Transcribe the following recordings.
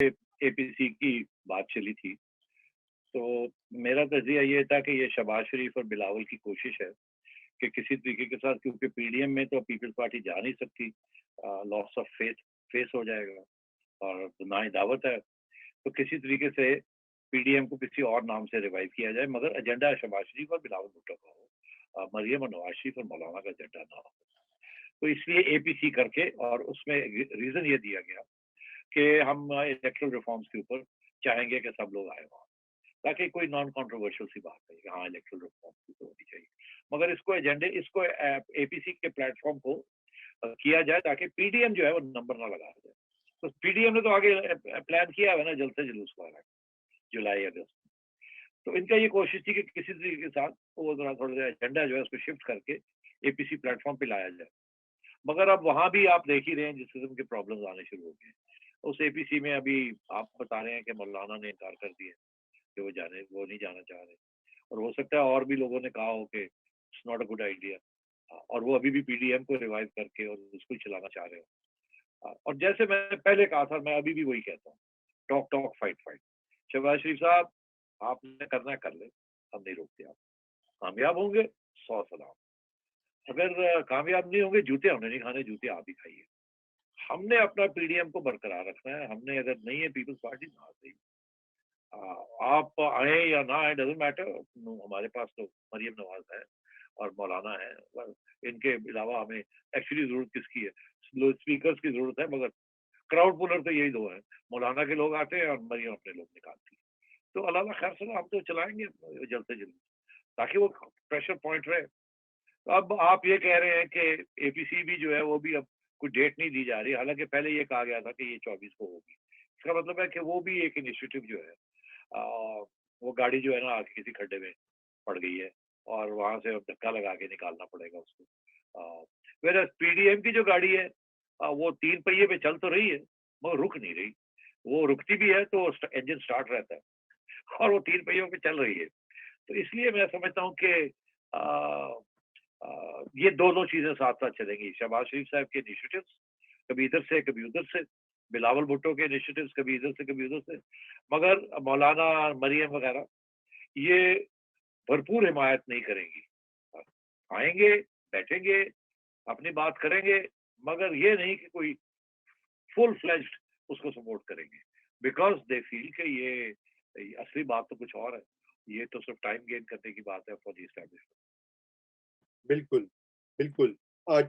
APC की बात चली थी, तो मेरा तजिया ये था कि ये शहबाज शरीफ और बिलावल की कोशिश है कि किसी तरीके के साथ, क्योंकि पीडीएम में तो पीपल्स पार्टी जा नहीं सकती, लॉस ऑफ फेथ फेस हो जाएगा और ना ही दावत है। तो किसी तरीके से पीडीएम को किसी और नाम से रिवाइव किया जाए, मगर एजेंडा शहबाज शरीफ और बिलावल भुट्टो का हो, मरियम और नवाज शरीफ और मौलाना का एजेंडा ना हो। तो इसलिए एपीसी करके, और उसमें रीजन ये दिया गया कि हम इलेक्ट्रल रिफॉर्म्स के ऊपर चाहेंगे कि सब लोग आए वहाँ, ताकि कोई नॉन कंट्रोवर्शियल सी बात है कि हाँ इलेक्ट्रल रिफॉर्म की तो होनी चाहिए, मगर इसको एपीसी के प्लेटफॉर्म को किया जाए ताकि पीडीएम जो है वो नंबर ना लगा जाए। तो पीडीएम ने तो आगे प्लान किया है ना, जल्द से जुलूस वाला, जुलाई अगस्त। तो इनका ये कोशिश थी कि किसी तरीके के साथ वो थोड़ा सा एजेंडा जो है उसको शिफ्ट करके एपीसी प्लेटफॉर्म पे लाया जाए, मगर अब वहां भी आप देख ही रहे हैं जिस किस्म के प्रॉब्लम्स आने शुरू हो गए। उस एपीसी में अभी आप बता रहे हैं कि मौलाना ने इनकार कर दिया कि वो नहीं जाना चाह रहे, और हो सकता है और भी लोगों ने कहा हो कि it's not a good idea, और वो अभी भी पीडीएम को रिवाइव करके और उसको ही चलाना चाह रहे हो। और जैसे मैंने पहले कहा था, मैं अभी भी वही कहता हूँ, talk talk fight fight. Shahbaz Sharif साहब, आपने करना है कर ले, हम नहीं रोकते। आप कामयाब होंगे, 100 सलाम। अगर कामयाब नहीं होंगे, जूते हमने नहीं खाने, जूते आप ही खाइए। हमने अपना पीडीएम को बरकरार रखना है। हमने, अगर नहीं है पीपल्स पार्टी, ना सही, आप आए या ना आए, डजेंट मैटर। हमारे पास तो मरियम नवाज है और मौलाना है, इनके अलावा हमें एक्चुअली जरूरत किसकी है? स्पीकर्स की जरूरत है, मगर क्राउड पुलर तो यही दो है, मौलाना के लोग आते हैं और मरियम अपने लोग निकालती है। तो अल्लाह खैर से, हम तो चलाएंगे जल्द से जल्द, ताकि वो प्रेशर पॉइंट रहे। अब आप ये कह रहे हैं कि एपीसी भी जो है वो भी अब कोई डेट नहीं दी जा रही, हालांकि पहले ये कहा गया था कि ये 24 को होगी। इसका मतलब है कि वो भी एक इनिशिएटिव जो है, वो गाड़ी जो है ना आके किसी खड्डे में पड़ गई है और वहां से अब धक्का लगा के निकालना पड़ेगा उसको। मेरा पीडीएम की जो गाड़ी है, वो 3 पहिए पे चल तो रही है, मगर रुक नहीं रही। वो रुकती भी है तो इंजन स्टार्ट रहता है, और वो 3 पहियों पे चल रही है। तो इसलिए मैं समझता हूँ कि ये दोनों चीजें साथ साथ चलेंगी। शहबाज शरीफ साहब के इनिशिएटिव्स कभी इधर से कभी उधर से, बिलावल भुट्टो के इनिशिएटिव्स कभी इधर से कभी उधर से, मगर मौलाना मरियम वगैरह ये भरपूर हिमायत नहीं करेंगी। आएंगे, बैठेंगे, अपनी बात करेंगे, मगर ये नहीं कि कोई फुल फ्लेज्ड उसको सपोर्ट करेंगे, बिकॉज दे फील कि ये असली बात तो कुछ और है। ये तो सिर्फ टाइम गेन करने की बात है फॉर द एस्टैब्लिशमेंट। बिल्कुल, बिल्कुल।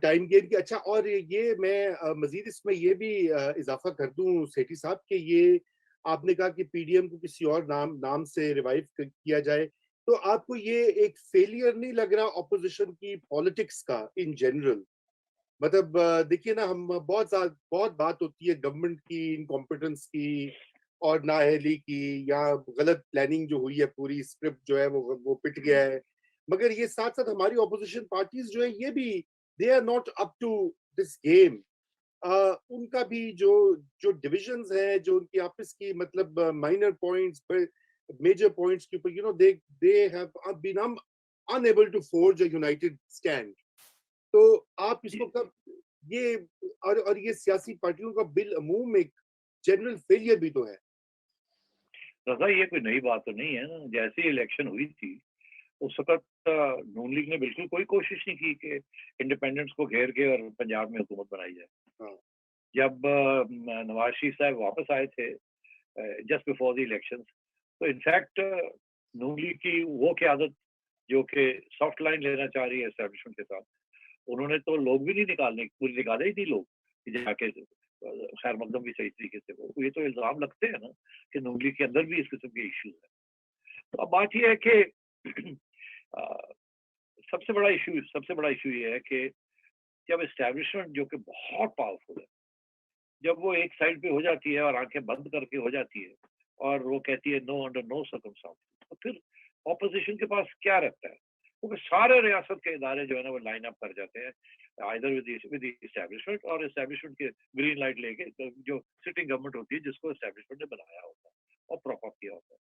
टाइम गेन की अच्छा, और ये मैं मज़ीद इसमें ये भी इज़ाफ़ा कर दूँ सेठी साहब कि ये आपने कहा कि पीडीएम को किसी और नाम से रिवाइव किया जाए, तो आपको ये एक फेलियर नहीं लग रहा ऑपोजिशन की पॉलिटिक्स का इन जनरल? मतलब देखिए ना, हम बहुत बात होती है गवर्नमेंट की इनकॉम्पिटेंस की और नाअहली की, या गलत प्लानिंग जो हुई है, पूरी स्क्रिप्ट जो है वो पिट गया है। मगर ये साथ साथ हमारी ऑपोजिशन पार्टीज जो है ये भी they are not up to this game. उनका भी जो जो डिविजन्स हैं, जो उनकी आपस की मतलब माइनर पॉइंट्स पर मेजर पॉइंट्स के ऊपर, they they have been unable to forge a united stand. तो आप इसको कब ये, और ये सियासी पार्टियों का बिल अमूम एक जनरल फेलियर भी तो है। रजा, ये कोई नई बात तो नहीं है ना। जैसे इलेक्शन हुई थी उस वक्त नून लीग ने बिल्कुल कोई कोशिश नहीं की कि इंडिपेंडेंट्स को घेर के और पंजाब में हुकूमत बनाई जाए। हाँ, जब नवाज शरीफ साहब वापस आए थे जस्ट बिफोर द इलेक्शन, तो इनफैक्ट नून लीग की वो क़यादत जो कि सॉफ्ट लाइन लेना चाह रही है एस्टेब्लिशमेंट के साथ, उन्होंने तो लोग भी नहीं निकालने, पूरे निकाले ही नहीं लोग कि जाके खैर मकदम भी सही तरीके से हो। ये तो इल्जाम लगते हैं ना कि नून लीग के अंदर भी इस किस्म के इश्यूज है। तो अब बात यह है कि सबसे बड़ा इशू ये है कि जब एस्टेब्लिशमेंट जो कि बहुत पावरफुल है, जब वो एक साइड पे हो जाती है और आंखें बंद करके हो जाती है और वो कहती है नो अंडर नो सर्कमस्टांस, तो फिर ऑपोजिशन के पास क्या रहता है? क्योंकि सारे रियासत के इदारे जो है ना वो लाइन अप कर जाते हैं आइदर विद एस्टेब्लिशमेंट, और एस्टेब्लिशमेंट के ग्रीन लाइट लेके, तो जो सिटिंग गवर्नमेंट होती है जिसको एस्टेब्लिशमेंट ने बनाया होता है और प्रॉप अप किया होता है।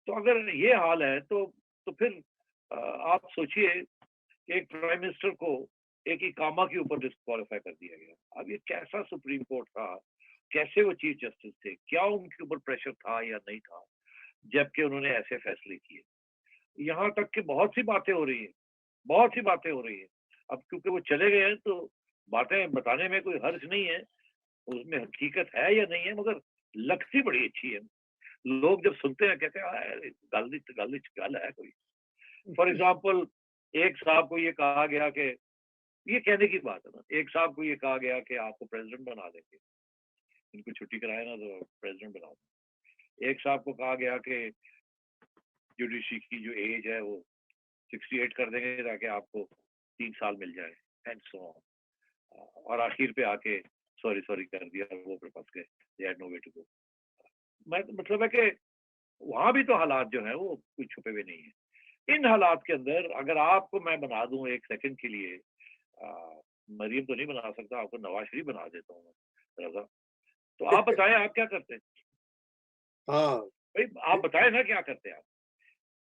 तो अगर ये हाल है तो फिर आप सोचिए, एक प्राइम मिनिस्टर को एक इकामा के ऊपर डिस्क्वालीफाई कर दिया गया। अब ये कैसा सुप्रीम कोर्ट था کیسے وہ چیف جسٹس تھے, کیا ان کے اوپر پریشر تھا یا نہیں تھا جبکہ انہوں نے ایسے فیصلے کیے. یہاں تک کہ بہت سی باتیں ہو رہی ہیں, بہت سی باتیں ہو رہی ہیں. اب کیونکہ وہ چلے گئے ہیں تو باتیں بتانے میں کوئی حرج نہیں ہے, اس میں حقیقت ہے یا نہیں ہے, مگر لگتی بڑی اچھی ہے. لوگ جب سنتے ہیں کہتے ہیں گل ہے کوئی. فار ایگزامپل ایک صاحب کو یہ کہا گیا کہ, یہ کہنے کی بات ہے نا, ایک صاحب کو یہ کہا گیا کہ آپ کو پریزیڈنٹ بنا دیں گے, ان کو چھٹی کرائے نا تو پریزیڈنٹ بنا دیں. ایک صاحب کو کہا گیا کہ جوڈیشری کی جو ایج ہے وہ 68 کر دیں گے تاکہ آپ کو 3 سال مل جائے, اینڈ سو آن. اور آخر پہ آ کے سوری کر دیا, وہ پھر پھنس گئے, they had no way to go. مطلب ہے کہ وہاں بھی تو حالات جو ہیں وہ کوئی چھپے ہوئے نہیں ہیں. ان حالات کے اندر اگر آپ کو میں بنا دوں ایک سیکنڈ کے لیے, مریم تو نہیں بنا سکتا, آپ کو نواز شریف بنا دیتا ہوں میں رضا, تو آپ بتائیں آپ کیا کرتے ہیں؟ ہاں بھائی آپ بتائیں نا کیا کرتے ہیں آپ.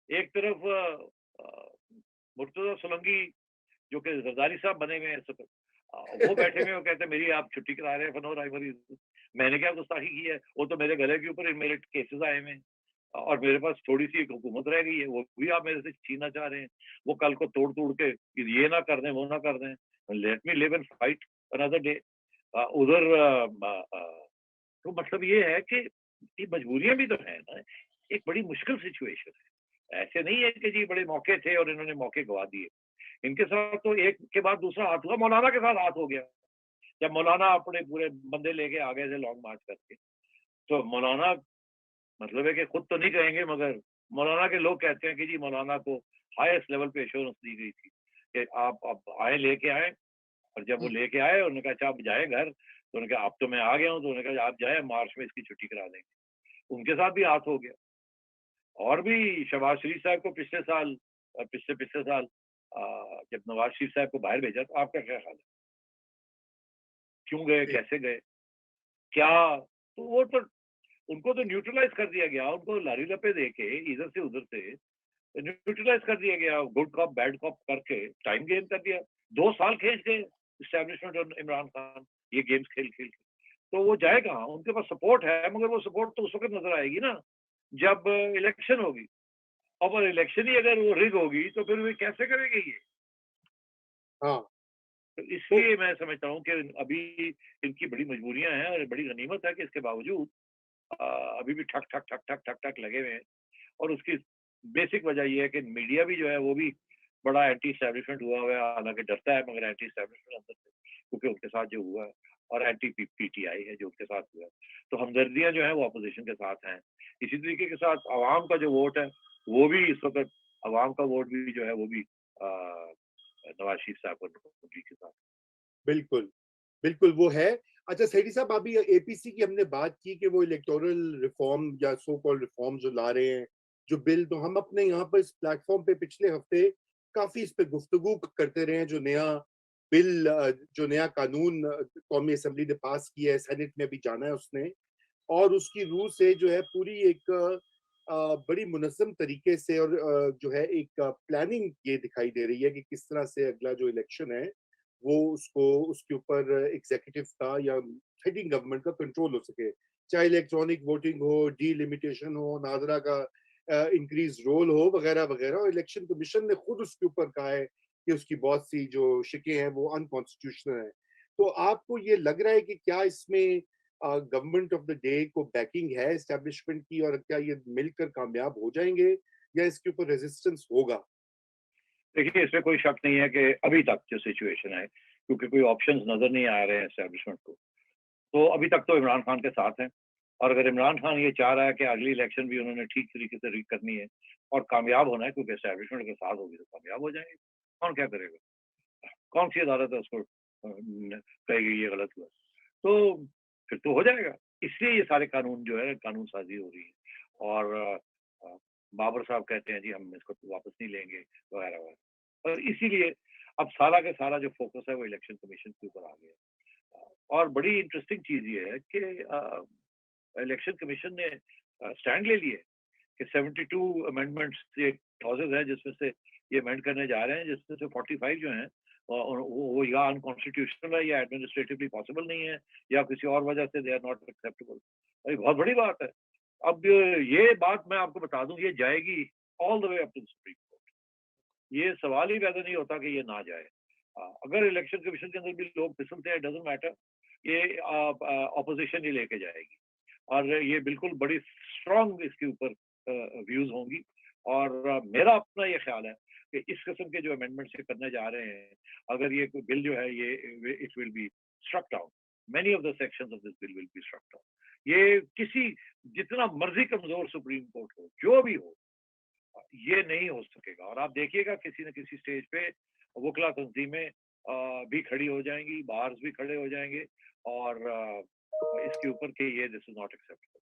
ایک طرف مرتضی سولنگی جو کہ زرداری صاحب بنے ہوئے ہیں, وہ بیٹھے ہوئے, وہ کہتے ہیں میری آپ چھٹی کرا رہے ہیں فنور آئیوری, میں نے کیا گستاخی کی ہے, وہ تو میرے گلے کے اوپر میرے کیسز آئے ہوئے ہیں اور میرے پاس تھوڑی سی ایک حکومت رہ گئی ہے, وہ بھی آپ میرے سے چھیننا چاہ رہے ہیں. وہ کل کو توڑ کے یہ نہ کر دیں وہ نہ کر دیں, let me leave and fight another day. ادھر تو مطلب یہ ہے کہ یہ مجبوریاں بھی تو ہیں نا, ایک بڑی مشکل سچویشن ہے. ایسے نہیں ہے کہ جی بڑے موقع تھے اور انہوں نے موقع گوا دیے. ان کے ساتھ تو ایک کے بعد دوسرا ہاتھ ہوا. مولانا کے ساتھ ہاتھ ہو گیا جب مولانا اپنے پورے بندے لے کے آگے سے لانگ مارچ کر کے. تو مولانا مطلب ہے کہ خود تو نہیں کہیں گے مگر مولانا کے لوگ کہتے ہیں کہ جی مولانا کو ہائیسٹ لیول پہ ایشورنس دی گئی تھی کہ آپ اب آئے لے کے آئے. اور جب وہ لے کے آئے انہوں نے کہا اچھا آپ جائیں گھر, تو انہوں نے کہا اب تو میں آ گیا ہوں, تو انہوں نے کہا آپ جائیں مارچ میں اس کی چھٹی کرا دیں گے. ان کے ساتھ بھی ہاتھ ہو گیا. اور بھی شہباز شریف صاحب کو پچھلے سال جب نواز شریف صاحب کو باہر بھیجا تو آپ کا کیا خیال ہے, کیوں گئے, کیسے گئے, کیا؟ تو وہ تو ان کو تو نیوٹرلائز کر دیا گیا, ان کو لاری لپے دے کے ادھر سے ادھر سے نیوٹرلائز کر دیا گیا, گڈ کاپ بیڈ کاپ کر کے ٹائم گیم کر دیا. 2 سال کھینچ گئے اسٹیبلشمنٹ اور عمران خان یہ گیمز کھیل کے. تو وہ جائے کہاں؟ ان کے پاس سپورٹ ہے مگر وہ سپورٹ تو اس وقت نظر آئے گی نا جب الیکشن ہوگی. اور الیکشن ہی اگر وہ رگ ہوگی تو پھر وہ کیسے کریں گے یہ؟ ہاں تو اس لیے میں سمجھتا ہوں کہ ابھی ان کی بڑی مجبوریاں ہیں اور بڑی غنیمت ہے کہ اس کے باوجود ابھی بھی ٹھک ٹھک ٹھک ٹھک ٹھک ٹھک لگے ہوئے ہیں. اور اس کی بیسک وجہ یہ ہے کہ میڈیا بھی جو ہے وہ بھی بڑا اینٹی اسٹیبلشمنٹ ہوا ہے, حالانکہ ڈرتا ہے مگر اینٹی اسٹیبلشمنٹ اندر سے, کیونکہ ان کے ساتھ جو ہوا ہے, اور اینٹی پی ٹی آئی ہے جو ان کے ساتھ ہوا ہے. تو ہمدردیاں جو ہیں وہ اپوزیشن کے ساتھ ہیں. اسی طریقے کے ساتھ عوام کا جو ووٹ ہے وہ بھی اس وقت, عوام کا ووٹ بھی جو ہے وہ بھی نواز شریف صاحب کے ساتھ. بالکل بالکل وہ ہے. اچھا سیٹھی صاحب, ابھی اے پی سی کی ہم نے بات کی کہ وہ الیکٹورل ریفارم یا سو کال ریفارم جو لا رہے ہیں, جو بل, تو ہم اپنے یہاں پر اس پلیٹ فارم پہ پچھلے ہفتے کافی اس پہ گفتگو کرتے رہے ہیں. جو نیا بل, جو نیا قانون قومی اسمبلی نے پاس کیا ہے, سینٹ میں بھی جانا ہے اس نے, اور اس کی روح سے جو ہے پوری ایک بڑی منظم طریقے سے اور جو ہے ایک پلاننگ یہ دکھائی دے رہی ہے کہ کس طرح سے اگلا جو الیکشن ہے وہ اس کے اوپر ایگزیکٹو کا یا ہیڈنگ گورنمنٹ کا کنٹرول ہو سکے, چاہے الیکٹرانک ووٹنگ ہو, ڈی لمیٹیشن ہو, ناظرہ کا انکریز رول ہو, وغیرہ وغیرہ. اور الیکشن کمیشن نے خود اس کے اوپر کہا ہے کہ اس کی بہت سی جو شکیں ہیں وہ انکانسٹیٹیوشنل ہیں. تو آپ کو یہ لگ رہا ہے کہ کیا اس میں گورنمنٹ آف دا ڈے کو بیکنگ ہے اسٹیبلشمنٹ کی, اور کیا یہ مل کر کامیاب ہو جائیں گے یا اس کے اوپر ریزسٹنس ہوگا؟ دیکھیے اس میں کوئی شک نہیں ہے کہ ابھی تک جو سچویشن ہے, کیونکہ کوئی آپشنز نظر نہیں آ رہے ہیں اسٹیبلشمنٹ کو, تو ابھی تک تو عمران خان کے ساتھ ہیں. اور اگر عمران خان یہ چاہ رہا ہے کہ اگلی الیکشن بھی انہوں نے ٹھیک طریقے سے ریگ کرنی ہے اور کامیاب ہونا ہے, کیونکہ اسٹیبلشمنٹ کے ساتھ ہوگی تو کامیاب ہو جائیں گے. کون کیا کرے گا؟ کون سی عدالت ہے اس کو کہے گی یہ غلط ہوا؟ تو پھر تو ہو جائے گا. اس لیے یہ سارے قانون جو ہے قانون سازی ہو رہی ہے. اور بابر صاحب کہتے ہیں جی ہم اس کو واپس نہیں لیں گے وغیرہ وغیرہ. اور اسی لیے اب سارا کے سارا جو فوکس ہے وہ الیکشن کمیشن کے اوپر آ گیا. اور بڑی انٹرسٹنگ چیز یہ ہے کہ الیکشن کمیشن نے اسٹینڈ لے لیے کہ 72 امینڈمنٹس کلازز ہیں جس میں سے یہ امینڈ کرنے جا رہے ہیں, جس میں سے 45 جو ہیں वो या अनकॉन्स्टिट्यूशनल है या एडमिनिस्ट्रेटिवली पॉसिबल नहीं है या किसी और वजह से दे आर नॉट एक्सेप्टेबल। भाई बहुत बड़ी बात है। अब ये बात मैं आपको बता दूं, ये जाएगी all the way up to the Supreme Court. ये सवाल ही पैदा नहीं होता कि ये ना जाए। अगर इलेक्शन कमीशन के अंदर भी लोग फिसलते हैं, डजंट मैटर, ये ऑपोजिशन ही लेके जाएगी और ये बिल्कुल बड़ी स्ट्रांग इसके ऊपर व्यूज होंगी। और मेरा अपना ये ख्याल है कि इस किस्म के जो अमेंडमेंट्स ये करने जा रहे हैं, अगर ये कोई बिल जो है ये it will be struck down, many of the sections of this bill will be struck down. ये किसी जितना मर्जी कमजोर सुप्रीम कोर्ट हो, जो भी हो, ये नहीं हो सकेगा। और आप देखिएगा किसी न किसी स्टेज पे वकला तंजीमें भी खड़ी हो जाएंगी, बार्स भी खड़े हो जाएंगे और इसके ऊपर कि ये दिस इज नॉट एक्सेप्टेबल।